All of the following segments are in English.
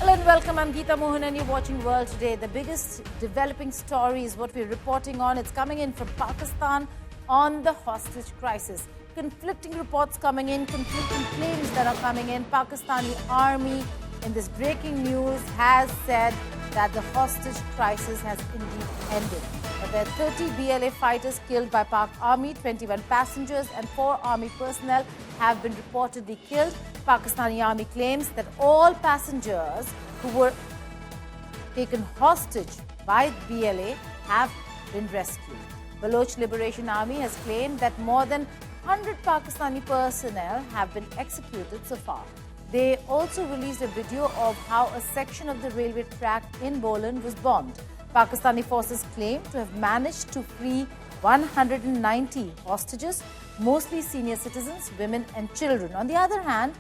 and welcome. I'm Geeta Mohan and you're watching World Today. The biggest developing story is what we're reporting on. It's coming in from Pakistan on the hostage crisis. Conflicting reports coming in, conflicting claims that are coming in. Pakistani army in this breaking news has said that the hostage crisis has indeed ended. But there are 30 BLA fighters killed by Pak army, 21 passengers and 4 army personnel have been reportedly killed. Pakistani army claims that all passengers who were taken hostage by BLA have been rescued. Baloch Liberation Army has claimed that more than 100 Pakistani personnel have been executed so far. They also released a video of how a section of the railway track in Boland was bombed. Pakistani forces claim to have managed to free 190 hostages, mostly senior citizens, women and children. On the other hand,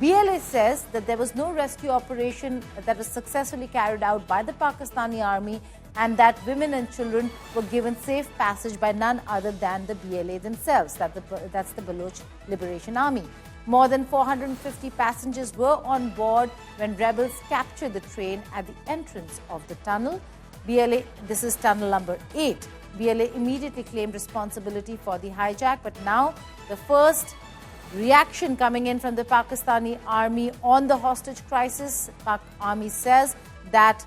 BLA says that there was no rescue operation that was successfully carried out by the Pakistani army and that women and children were given safe passage by none other than the BLA themselves. That's the Baloch Liberation Army. More than 450 passengers were on board when rebels captured the train at the entrance of the tunnel. BLA, this is tunnel number 8. BLA immediately claimed responsibility for the hijack, but now the first reaction coming in from the Pakistani army on the hostage crisis. Pak army says that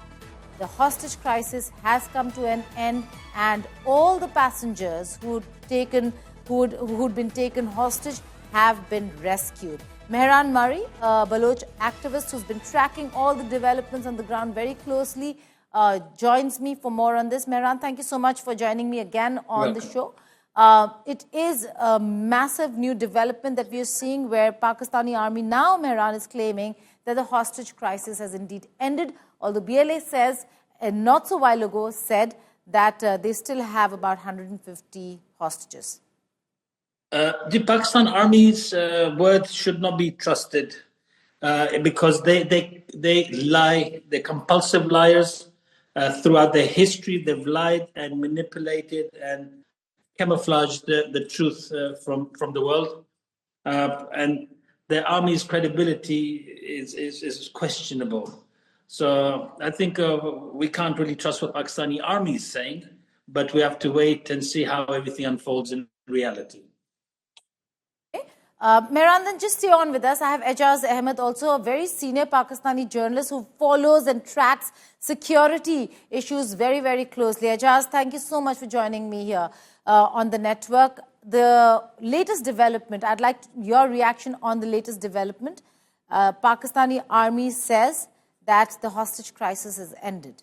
the hostage crisis has come to an end and all the passengers who'd been taken hostage have been rescued. Mehran Murray, a Baloch activist who's been tracking all the developments on the ground very closely, joins me for more on this. Mehran, thank you so much for joining me again on the show. It is a massive new development that we are seeing where Pakistani army now, Mehran, is claiming that the hostage crisis has indeed ended, although BLA says, not so while ago, said that they still have about 150 hostages. The Pakistan Army's words should not be trusted because they lie. They're compulsive liars. Throughout their history, they've lied and manipulated and camouflaged the truth from the world. And the army's credibility is questionable. So I think we can't really trust what Pakistani army is saying, but we have to wait and see how everything unfolds in reality. Mehran, then just stay on with us. I have Ejaz Ahmed, also a very senior Pakistani journalist who follows and tracks security issues very, very closely. Ejaz, thank you so much for joining me here on the network. The latest development, I'd like your reaction on the latest development. Pakistani army says that the hostage crisis has ended.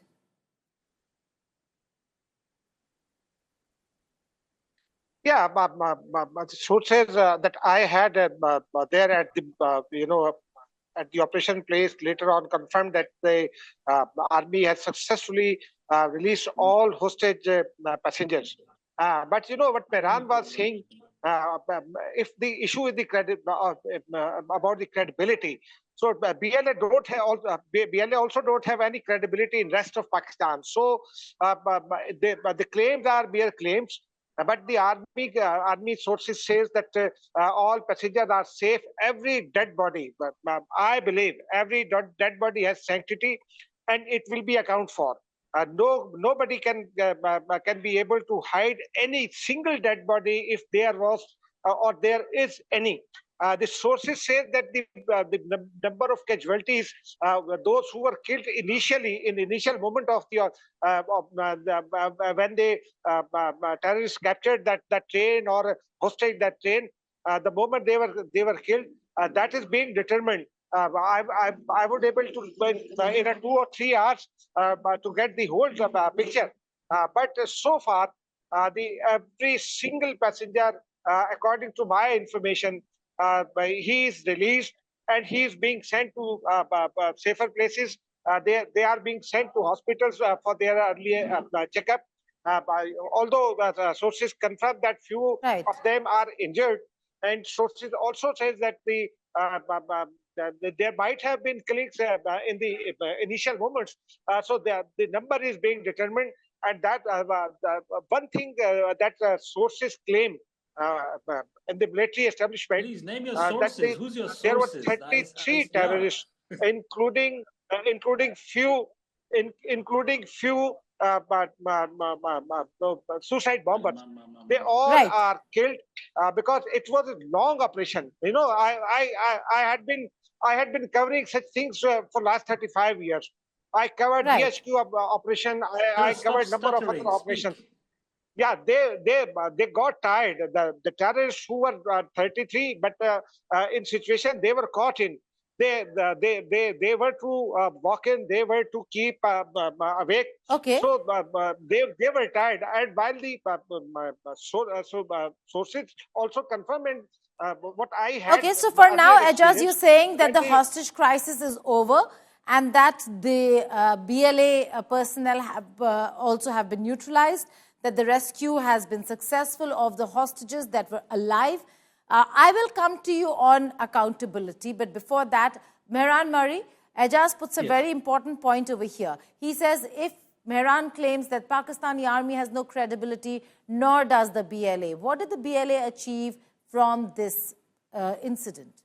Yeah, sources that I had there at the at the operation place later on confirmed that the army has successfully released all hostage passengers. But you know what Mehran was saying, if the issue is the about the credibility. So BLA also don't have any credibility in rest of Pakistan. So the claims are mere claims. But the army sources says that all passengers are safe. Every dead body, I believe, every dead body has sanctity, and it will be accounted for. Nobody can be able to hide any single dead body if there was or there is any. The sources say that the number of casualties, those who were killed initially in the initial moment of the when the terrorists captured that train or hostage that train, the moment they were killed, that is being determined. I would able to in a 2 or 3 hours to get the whole picture. But so far, every single passenger, according to my information, he is released and he is being sent to safer places. They are being sent to hospitals for their early checkup. Although sources confirm that few of them are injured, and sources also says that there might have been killings in the initial moments. So the number is being determined, and that one thing that sources claim in the military establishment. Please name your sources. Who's your sources? There were 33 terrorists, including including few suicide bombers. They all Right. are killed because it was a long operation. You know, I had been covering such things for last 35 years. I covered Right. DHQ operation. I Stop covered number of other stuttering. operations. Speak. Yeah, they got tired. The terrorists who were 33, but in situation they were caught in. They were to walk in. They were to keep awake. Okay. So they were tired. And while the sources also confirmed what I had. Okay, so for now, earlier Ejaz, you're experienced, saying that the they- hostage crisis is over and that the BLA personnel also have been neutralized, that the rescue has been successful of the hostages that were alive. I will come to you on accountability, but before that, Mehran Murray, Ejaz puts a very important point over here. He says if Mehran claims that Pakistani army has no credibility, nor does the BLA. What did the BLA achieve from this incident?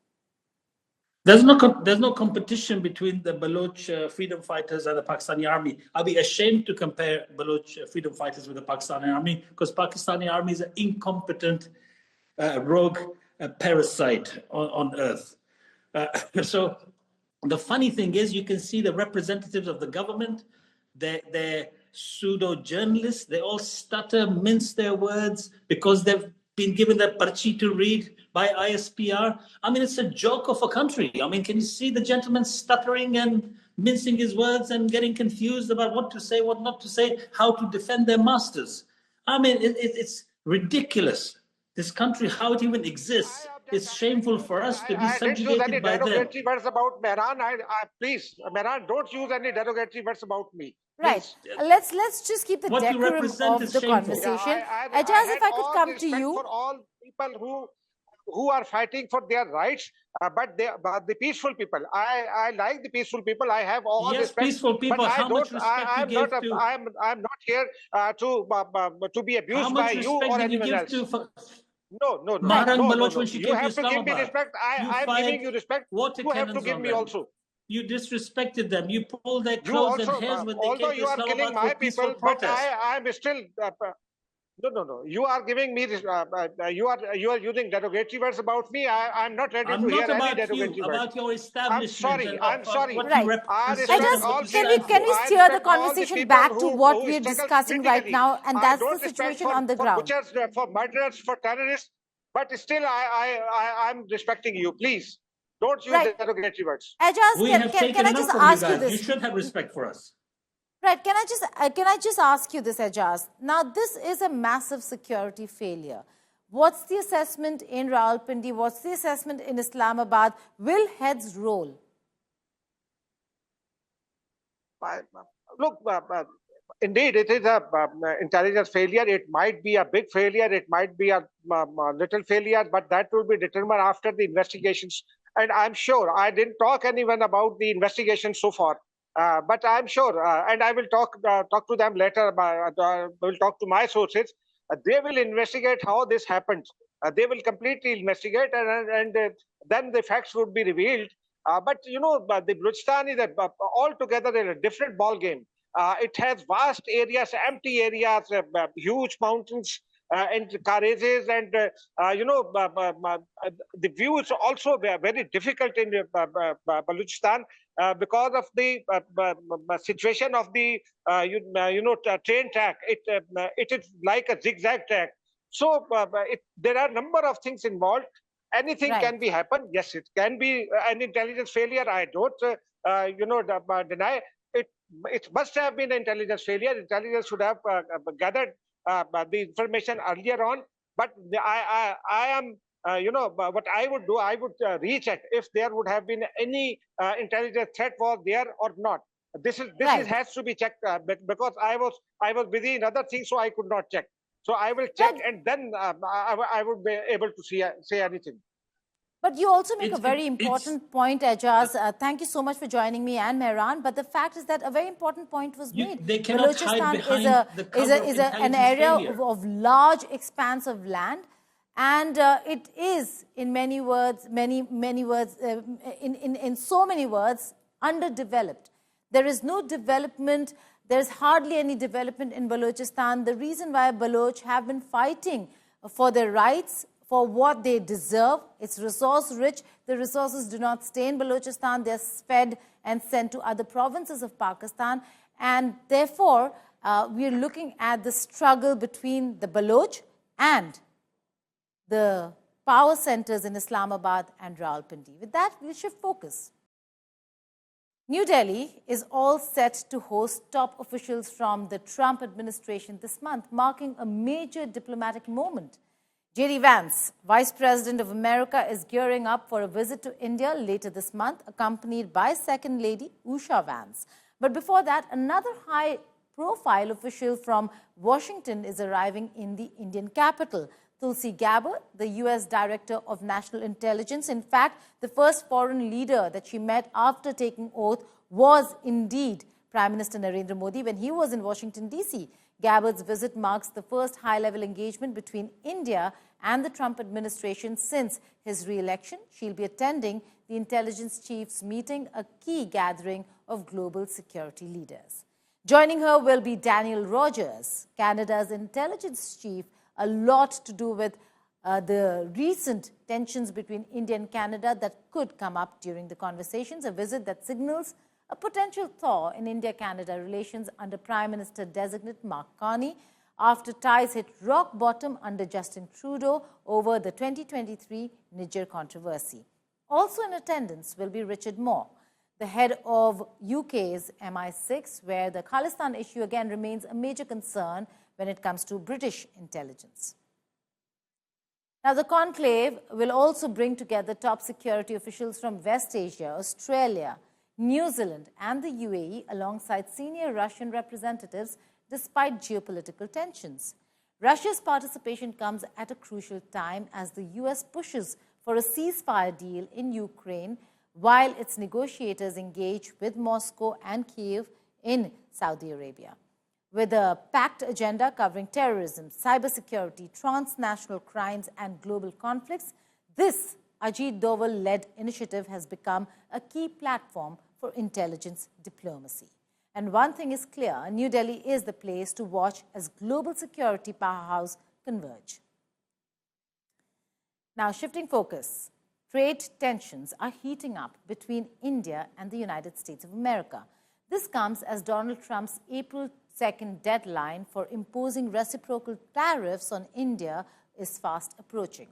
There's no competition between the Baloch freedom fighters and the Pakistani army. I'll be ashamed to compare Baloch freedom fighters with the Pakistani army because Pakistani army is an incompetent rogue parasite on earth. So the funny thing is, you can see the representatives of the government, they're pseudo-journalists, they all stutter, mince their words because they've been given their parchi to read by ISPR. I mean, it's a joke of a country. I mean, can you see the gentleman stuttering and mincing his words and getting confused about what to say, what not to say, how to defend their masters? I mean, it's ridiculous. This country, how it even exists. It's shameful for us to be subjugated by them. I didn't use any derogatory words about Mehran. Please, Mehran, don't use any derogatory words about me. Right. Please. Let's just keep the What you decorum represent of is the shameful. conversation. I Ejaz, if I had could all come the to respect you. for all people who are fighting for their rights, but the peaceful people. I like the peaceful people. I have all Yes, respect. peaceful people. But How much respect you give to? I'm not here to be abused How by much you respect or did you anyone give else. to No. Mehran Baloch when she You came to have to give me Islamabad? respect. You I'm fired giving you respect. water You have to cannons give on me them. also. You disrespected them. You pulled their You clothes and also, hairs when they although came to you are killing Islamabad my for peaceful people, but protest. I'm still. No. You are giving me this. You are using derogatory words about me. I'm not ready I'm to hear not any about derogatory you, words. about your establishment and I'm sorry. what Right. you I represent respect and what all you Ejaz, stand can for. we I steer the respect all conversation people back to what who we're struggle discussing right politically. now, and I that's don't the respect situation on the for ground? butchers, for murderers, for terrorists. But still, I'm respecting you. Please don't use Right. derogatory words. Ejaz, We have taken can I just enough from you ask you guys. You this? should have respect for us. Right, can I just ask you this, Ejaz? Now, this is a massive security failure. What's the assessment in Rawalpindi? What's the assessment in Islamabad? Will heads roll? Look, indeed, it is a intelligence failure. It might be a big failure. It might be a little failure, but that will be determined after the investigations. And I'm sure I didn't talk anyone about the investigation so far. But I'm sure, and I will talk to them later. Will talk to my sources. They will investigate how this happened. They will completely investigate, and then the facts would be revealed. But you know, the Balochistan is altogether a different ball game. It has vast areas, empty areas, huge mountains and terraces, and the view is also very difficult in Balochistan because of the situation of the train track. It is like a zigzag track. So there are a number of things involved. Anything Right. can be happen. Yes, it can be an intelligence failure. I don't deny it. It must have been an intelligence failure. Intelligence should have gathered the information earlier on. But I am, what I would do, I would recheck if there would have been any intelligence threat was there or not. This has to be checked because I was busy in other things, so I could not check. So I will check, Right. and then I would be able to say anything. But you also make a It's- very it's- important point, Ejaz. Thank you so much for joining me and Mehran. But the fact is that a very important point was made. They cannot hide Balochistan behind the cover of an intelligence area failure. of large expanse of land, and it is, in many words, in so many words, underdeveloped. There is no development. There's hardly any development in Balochistan. The reason why Baloch have been fighting for their rights, for what they deserve, it's resource rich. The resources do not stay in Balochistan. They're fed and sent to other provinces of Pakistan. And therefore, we're looking at the struggle between the Baloch and the power centers in Islamabad and Rawalpindi. With that, we'll shift focus. New Delhi is all set to host top officials from the Trump administration this month, marking a major diplomatic moment. J.D. Vance, Vice President of America, is gearing up for a visit to India later this month, accompanied by Second Lady Usha Vance. But before that, another high-profile official from Washington is arriving in the Indian capital. Tulsi Gabbard, the U.S. Director of National Intelligence. In fact, the first foreign leader that she met after taking oath was indeed Prime Minister Narendra Modi when he was in Washington, D.C. Gabbard's visit marks the first high-level engagement between India and the Trump administration since his re-election. She'll be attending the intelligence chiefs meeting, a key gathering of global security leaders. Joining her will be Daniel Rogers, Canada's intelligence chief, a lot to do with the recent tensions between India and Canada that could come up during the conversations, a visit that signals a potential thaw in India-Canada relations under Prime Minister-designate Mark Carney after ties hit rock bottom under Justin Trudeau over the 2023 Niger controversy. Also in attendance will be Richard Moore, the head of UK's MI6, where the Khalistan issue again remains a major concern when it comes to British intelligence. Now, the conclave will also bring together top security officials from West Asia, Australia, New Zealand, and the UAE, alongside senior Russian representatives, despite geopolitical tensions. Russia's participation comes at a crucial time as the US pushes for a ceasefire deal in Ukraine, while its negotiators engage with Moscow and Kyiv in Saudi Arabia. With a packed agenda covering terrorism, cybersecurity, transnational crimes, and global conflicts, this Ajit Doval-led initiative has become a key platform for intelligence diplomacy. And one thing is clear, New Delhi is the place to watch as global security powerhouse converge. Now, shifting focus, trade tensions are heating up between India and the United States of America. This comes as Donald Trump's April 2nd deadline for imposing reciprocal tariffs on India is fast approaching.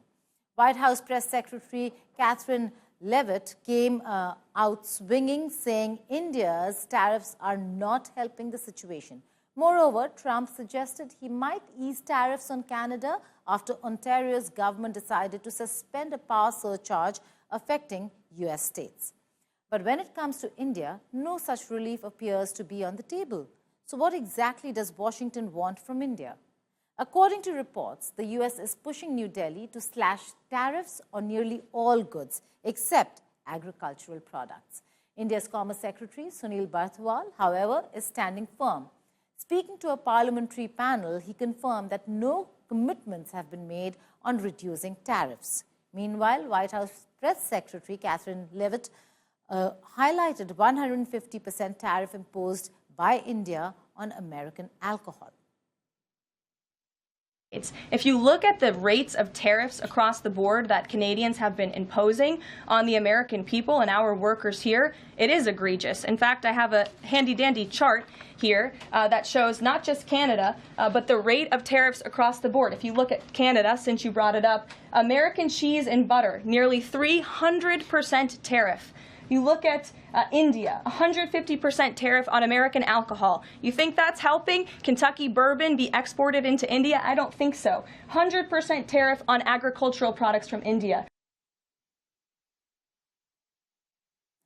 White House Press Secretary Catherine Leavitt came out swinging, saying India's tariffs are not helping the situation. Moreover, Trump suggested he might ease tariffs on Canada after Ontario's government decided to suspend a power surcharge affecting U.S. states. But when it comes to India, no such relief appears to be on the table. So what exactly does Washington want from India? According to reports, the U.S. is pushing New Delhi to slash tariffs on nearly all goods except agricultural products. India's Commerce Secretary Sunil Barthwal, however, is standing firm. Speaking to a parliamentary panel, he confirmed that no commitments have been made on reducing tariffs. Meanwhile, White House Press Secretary Catherine Leavitt highlighted 150% tariff imposed by India on American alcohol. If you look at the rates of tariffs across the board that Canadians have been imposing on the American people and our workers here, it is egregious. In fact, I have a handy-dandy chart here that shows not just Canada, but the rate of tariffs across the board. If you look at Canada, since you brought it up, American cheese and butter, nearly 300% tariff. You look at India, 150% tariff on American alcohol. You think that's helping Kentucky bourbon be exported into India? I don't think so. 100% tariff on agricultural products from India.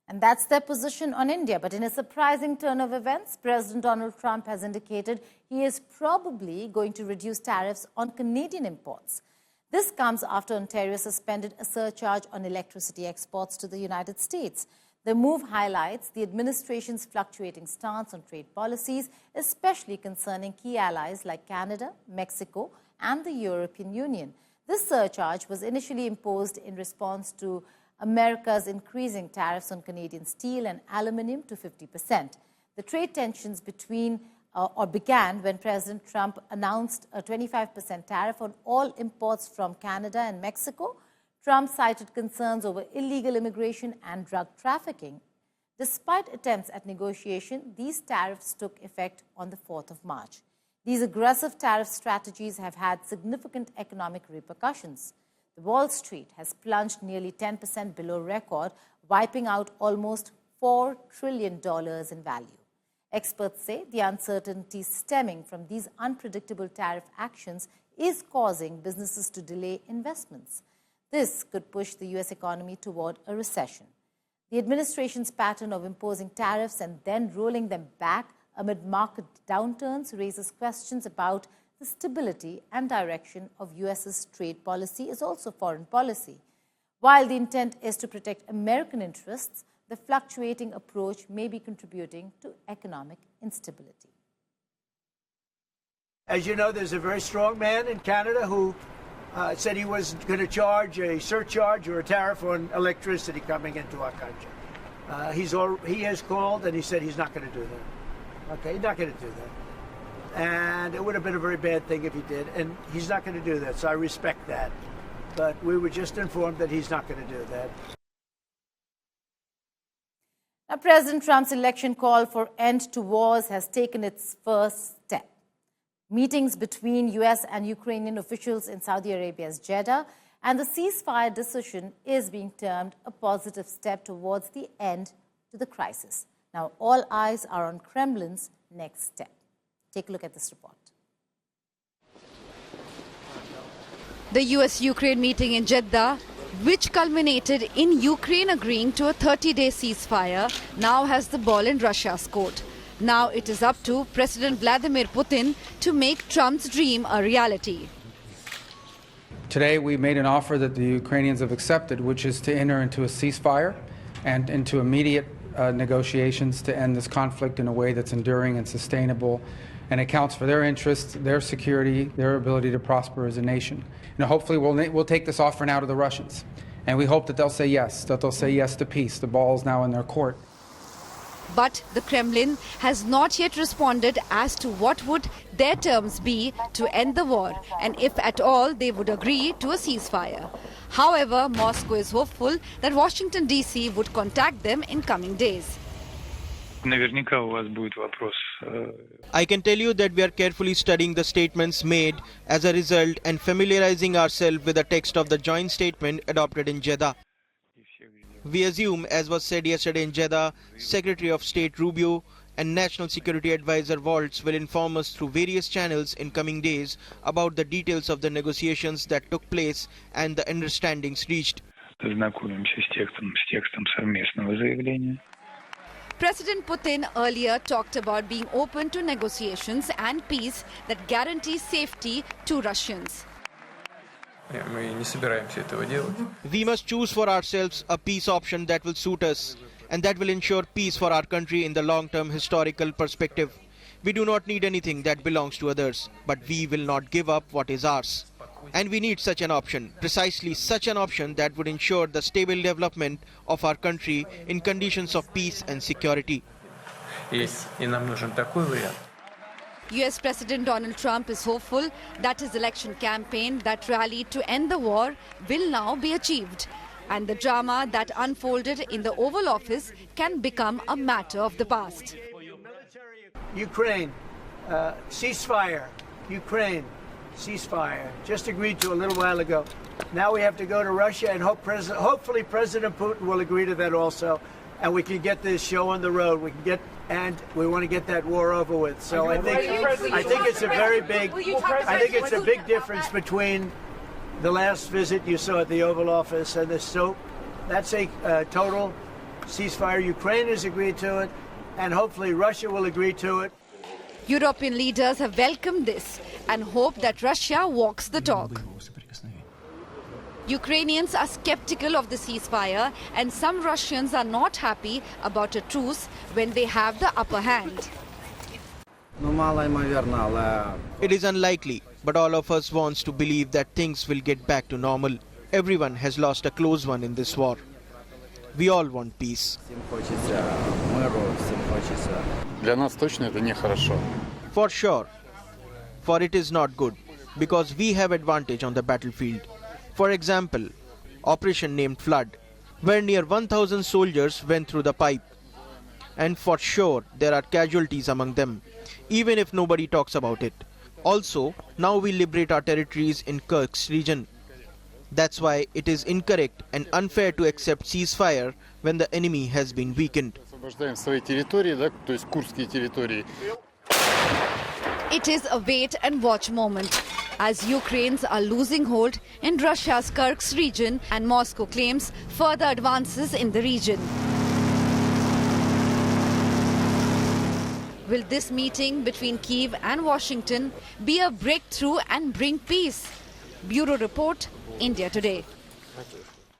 And that's their position on India. But in a surprising turn of events, President Donald Trump has indicated he is probably going to reduce tariffs on Canadian imports. This comes after Ontario suspended a surcharge on electricity exports to the United States. The move highlights the administration's fluctuating stance on trade policies, especially concerning key allies like Canada, Mexico, and the European Union. This surcharge was initially imposed in response to America's increasing tariffs on Canadian steel and aluminium to 50%. The trade tensions began when President Trump announced a 25% tariff on all imports from Canada and Mexico. Trump cited concerns over illegal immigration and drug trafficking. Despite attempts at negotiation, these tariffs took effect on the 4th of March. These aggressive tariff strategies have had significant economic repercussions. The Wall Street has plunged nearly 10% below record, wiping out almost $4 trillion in value. Experts say the uncertainty stemming from these unpredictable tariff actions is causing businesses to delay investments. This could push the U.S. economy toward a recession. The administration's pattern of imposing tariffs and then rolling them back amid market downturns raises questions about the stability and direction of U.S.'s trade policy as also foreign policy. While the intent is to protect American interests, the fluctuating approach may be contributing to economic instability. As you know, there's a very strong man in Canada who said he was going to charge a surcharge or a tariff on electricity coming into our country. He has called and he said he's not going to do that. Okay, he's not going to do that. And it would have been a very bad thing if he did, and he's not going to do that, so I respect that. But we were just informed that he's not going to do that. Now, President Trump's election call for end to wars has taken its first step. Meetings between U.S. and Ukrainian officials in Saudi Arabia's Jeddah and the ceasefire decision is being termed a positive step towards the end to the crisis. Now, all eyes are on Kremlin's next step. Take a look at this report. The US-Ukraine meeting in Jeddah, which culminated in Ukraine agreeing to a 30-day ceasefire, now has the ball in Russia's court. Now it is up to President Vladimir Putin to make Trump's dream a reality. Today we made an offer that the Ukrainians have accepted, which is to enter into a ceasefire and into immediate negotiations to end this conflict in a way that's enduring and sustainable and accounts for their interests, their security, their ability to prosper as a nation. And hopefully we'll take this offer now to the Russians. And we hope that they'll say yes to peace. The ball is now in their court. But the Kremlin has not yet responded as to what would their terms be to end the war and if at all they would agree to a ceasefire. However, Moscow is hopeful that Washington, D.C. would contact them in coming days. I can tell you that we are carefully studying the statements made as a result and familiarizing ourselves with the text of the joint statement adopted in Jeddah. We assume, as was said yesterday in Jeddah, Secretary of State Rubio and National Security Advisor Waltz will inform us through various channels in coming days about the details of the negotiations that took place and the understandings reached. President Putin earlier talked about being open to negotiations and peace that guarantee safety to Russians. We must choose for ourselves a peace option that will suit us and that will ensure peace for our country in the long-term historical perspective. We do not need anything that belongs to others, but we will not give up what is ours. And we need such an option, precisely such an option that would ensure the stable development of our country in conditions of peace and security. US President Donald Trump is hopeful that his election campaign that rallied to end the war will now be achieved. And the drama that unfolded in the Oval Office can become a matter of the past. Ukraine, ceasefire. Ukraine, ceasefire. Just agreed to a little while ago. Now we have to go to Russia and hopefully President Putin will agree to that also. And we can get this show on the road. We want to get that war over with. So I think it's a big difference between the last visit you saw at the Oval Office and this. So that's a total ceasefire. Ukraine has agreed to it, and hopefully Russia will agree to it. European leaders have welcomed this and hope that Russia walks the talk. Ukrainians are skeptical of the ceasefire, and some Russians are not happy about a truce when they have the upper hand. It is unlikely, but all of us wants to believe that things will get back to normal. Everyone has lost a close one in this war. We all want peace. Для нас точно это нехорошо. For sure. For it is not good, because we have advantage on the battlefield. For example, operation named Flood, where near 1,000 soldiers went through the pipe. And for sure, there are casualties among them, even if nobody talks about it. Also, now we liberate our territories in Kirk's region. That's why it is incorrect and unfair to accept ceasefire when the enemy has been weakened. Освобождаем свои территории, да, то есть курдские территории. It is a wait and watch moment as Ukrainians are losing hold in Russia's Kirk's region and Moscow claims further advances in the region. Will this meeting between Kyiv and Washington be a breakthrough and bring peace? Bureau Report, India Today.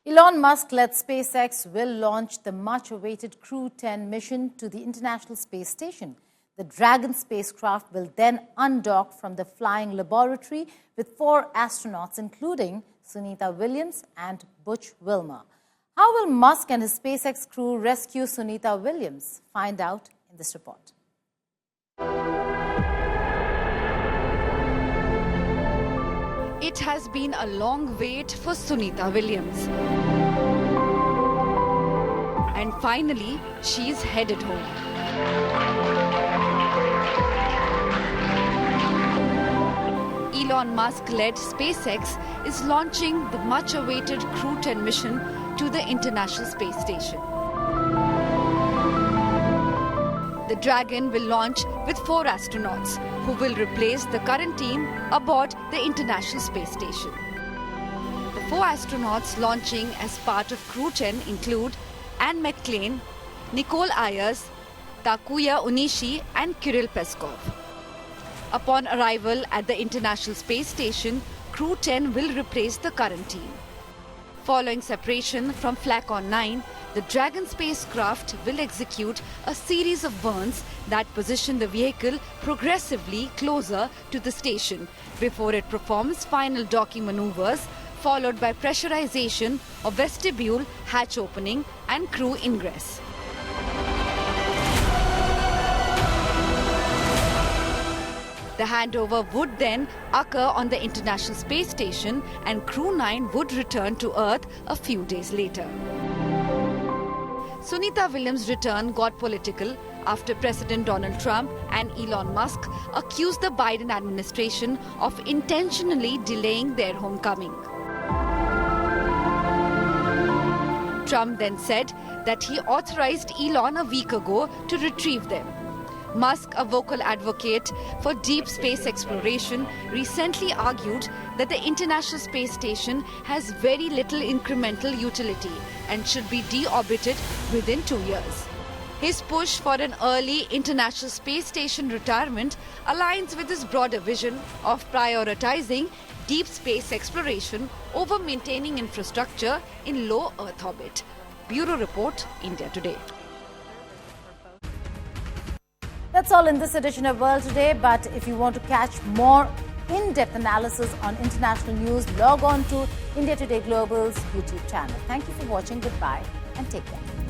Elon Musk-led SpaceX will launch the much-awaited Crew 10 mission to the International Space Station. The Dragon spacecraft will then undock from the flying laboratory with 4 astronauts, including Sunita Williams and Butch Wilmore. How will Musk and his SpaceX crew rescue Sunita Williams? Find out in this report. It has been a long wait for Sunita Williams. And finally, she's headed home. Elon Musk-led SpaceX is launching the much-awaited Crew 10 mission to the International Space Station. The Dragon will launch with 4 astronauts who will replace the current team aboard the International Space Station. The 4 astronauts launching as part of Crew 10 include Anne McClain, Nicole Ayers, Takuya Onishi and Kirill Peskov. Upon arrival at the International Space Station, Crew 10 will replace the current team. Following separation from Flacon 9, the Dragon spacecraft will execute a series of burns that position the vehicle progressively closer to the station before it performs final docking maneuvers, followed by pressurization of vestibule, hatch opening and crew ingress. The handover would then occur on the International Space Station and Crew 9 would return to Earth a few days later. Sunita Williams' return got political after President Donald Trump and Elon Musk accused the Biden administration of intentionally delaying their homecoming. Trump then said that he authorized Elon a week ago to retrieve them. Musk, a vocal advocate for deep space exploration, recently argued that the International Space Station has very little incremental utility and should be deorbited within 2 years. His push for an early International Space Station retirement aligns with his broader vision of prioritizing deep space exploration over maintaining infrastructure in low Earth orbit. Bureau Report, India Today. That's all in this edition of World Today, but if you want to catch more in-depth analysis on international news, log on to India Today Global's YouTube channel. Thank you for watching. Goodbye and take care.